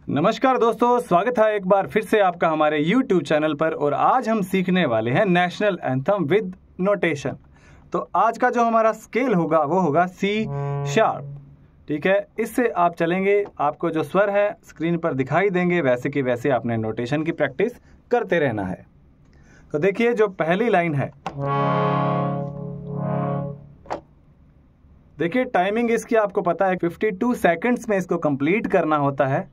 नमस्कार दोस्तों, स्वागत है एक बार फिर से आपका हमारे YouTube चैनल पर। और आज हम सीखने वाले हैं नेशनल एंथम विद नोटेशन। तो आज का जो हमारा स्केल होगा वो होगा C#। ठीक है, इससे आप चलेंगे। आपको जो स्वर है स्क्रीन पर दिखाई देंगे, वैसे कि वैसे आपने नोटेशन की प्रैक्टिस करते रहना है। तो देखिए, जो पहली लाइन है, देखिए टाइमिंग इसकी आपको पता है 52 सेकंड्स में इसको कंप्लीट करना होता है।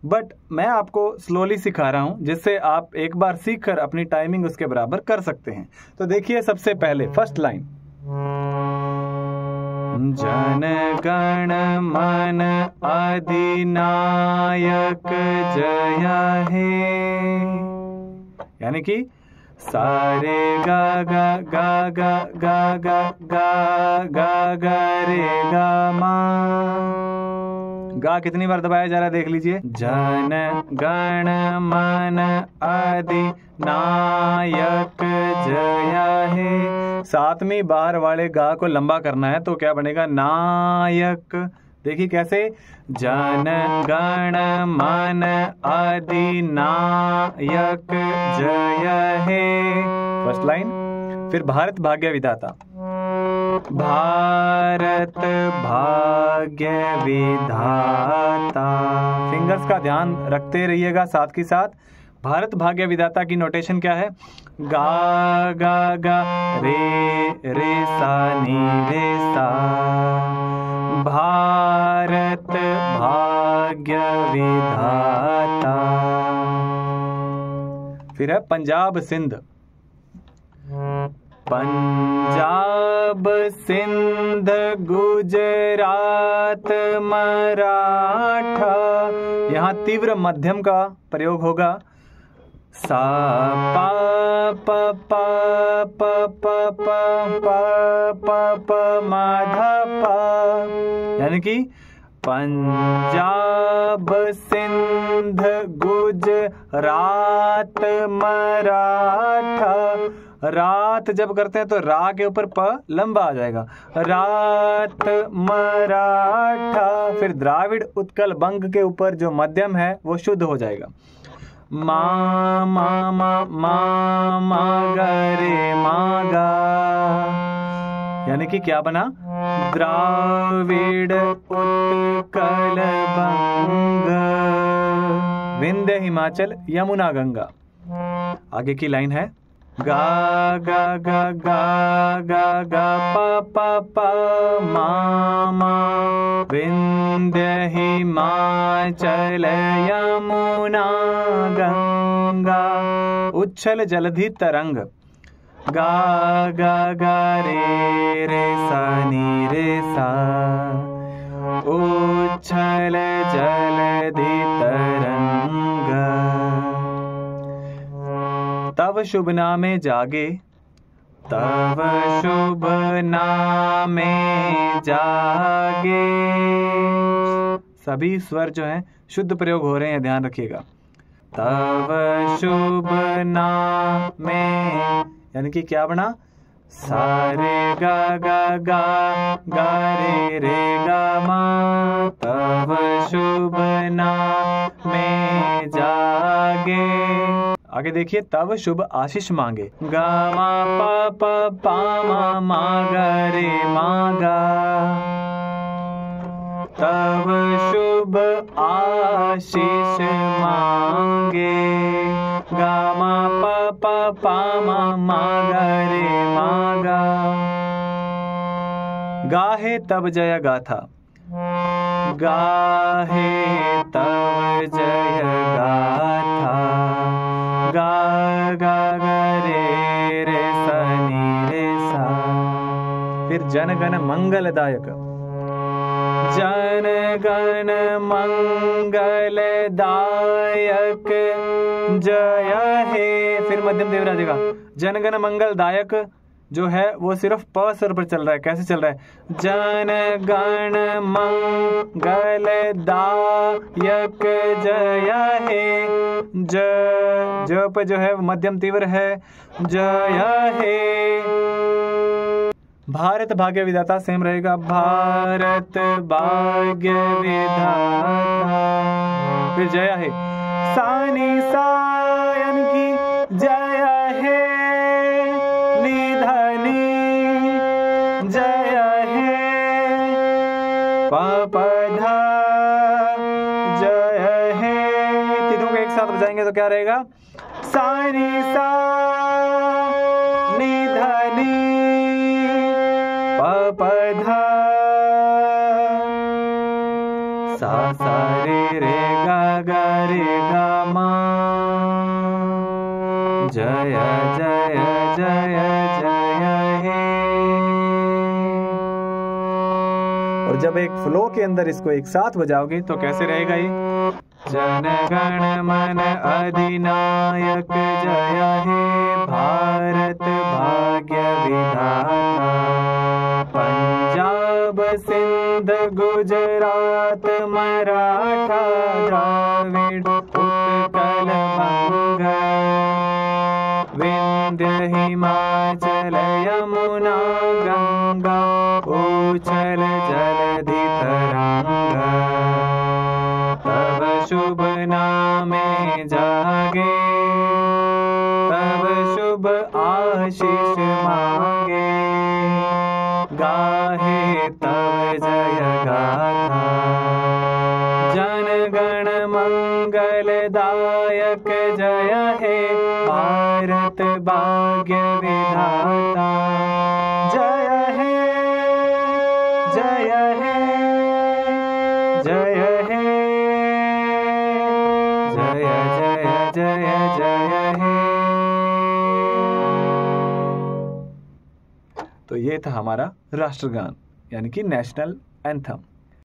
बट मैं आपको स्लोली सिखा रहा हूं, जिससे आप एक बार सीखकर अपनी टाइमिंग उसके बराबर कर सकते हैं। तो देखिए, सबसे पहले फर्स्ट लाइन, जन गण मन अधिनायक जय हे, यानी कि सारे गा गा गा गा गा गा गा गा गा रे गा मा। गा कितनी बार दबाया जा रहा है देख लीजिए। जन गण मन अधिनायक जय हे। सातवीं बार वाले गा को लंबा करना है, तो क्या बनेगा, नायक। देखिए कैसे, जन गण मन अधिनायक जय हे, फर्स्ट लाइन। फिर भारत भाग्य विधाता, भारत भाग्य विधाता। फिंगर्स का ध्यान रखते रहिएगा साथ के साथ। भारत भाग्य विधाता की नोटेशन क्या है, गा गा गा रे रे सा नी रे सा। भारत भाग्य विधाता। फिर है पंजाब सिंध, पंजाब सिंध गुजरात मराठा। यहाँ तीव्र मध्यम का प्रयोग होगा। सा पा प प प प प प प प मा धा पा, यानी कि पंजाब सिंध गुजरात मराठा। रात जब करते हैं तो रा के ऊपर प लंबा आ जाएगा, रात मराठा। फिर द्राविड़ उत्कल बंग के ऊपर जो मध्यम है वो शुद्ध हो जाएगा। मा मा मा मा मा गा रे मा गा, यानी कि क्या बना, द्राविड़ उत्कल बंग, विंध्य हिमाचल यमुना गंगा। आगे की लाइन है, गा गा गा गा गा गा पा पा पा मा मा, विंध्य हिमाचल यमुना गंगा। उच्छल जलधि तरंग, गा गा गा रे रे सा नी रे सा। उच्छल जलधि तरंग। तव शुभ नामे जागे, तव शुभ नामे जागे। सभी स्वर जो हैं शुद्ध प्रयोग हो रहे हैं, ध्यान रखिएगा। तव शुभ नामे, यानी कि क्या बना, सारे गा गा गा गा रे रे गा मा। तव शुभ नामे जागे। आगे देखिए, तव शुभ आशीष मांगे, गा मा पा पा पा मा मा गा रे मा गा। तव शुभ आशीष मांगे, गा मा पा पा पा मा मा गा रे मा गा। गाहे तब जय गाथा, गाहे तब जय गाथा। गा गा गा रे रे सा नी रे सा। फिर जन गण मंगलदायक, जन गण मंगलदायक जय हे। फिर मध्यम देवरा जगह, जन गण मंगलदायक जो है वो सिर्फ प स्वर पर चल रहा है। कैसे चल रहा है, जन गण मंगलदायक जय हे। ज पे जो है मध्यम तीव्र है, जय हे। भारत भाग्य विधाता सेम रहेगा, भारत भाग्य विधाता। फिर जय है, सा नी सा यानी कि जय है, नी धा नी जय है, प प धा जय है। तीनों को एक साथ बजाएंगे तो क्या रहेगा, सा नी सा नी धा नी प प धा सा सा रे रे गा रे गा मा, जय जय जय जय हे। और जब एक फ्लो के अंदर इसको एक साथ बजाओगे तो कैसे रहेगा ये, जन गण मन अधिनायक जय हे, भारत भाग्य विधाता, पंजाब सिंध गुजरात मराठा द्राविड़ उत्कल बंग, विंध्य हिमाचल यमुना गंगा उछल जलधि तरंग, तब शुभ नामे जागे, तब शुभ आशीष मांगे, गाहे तब जय गाथा, जन गण मंगलदायक जय हे, भारत भाग्य विधाता, जय हे जय हे जय हे, जय जय जय जय हे। तो ये था हमारा राष्ट्रगान यानी कि नेशनल एंथम।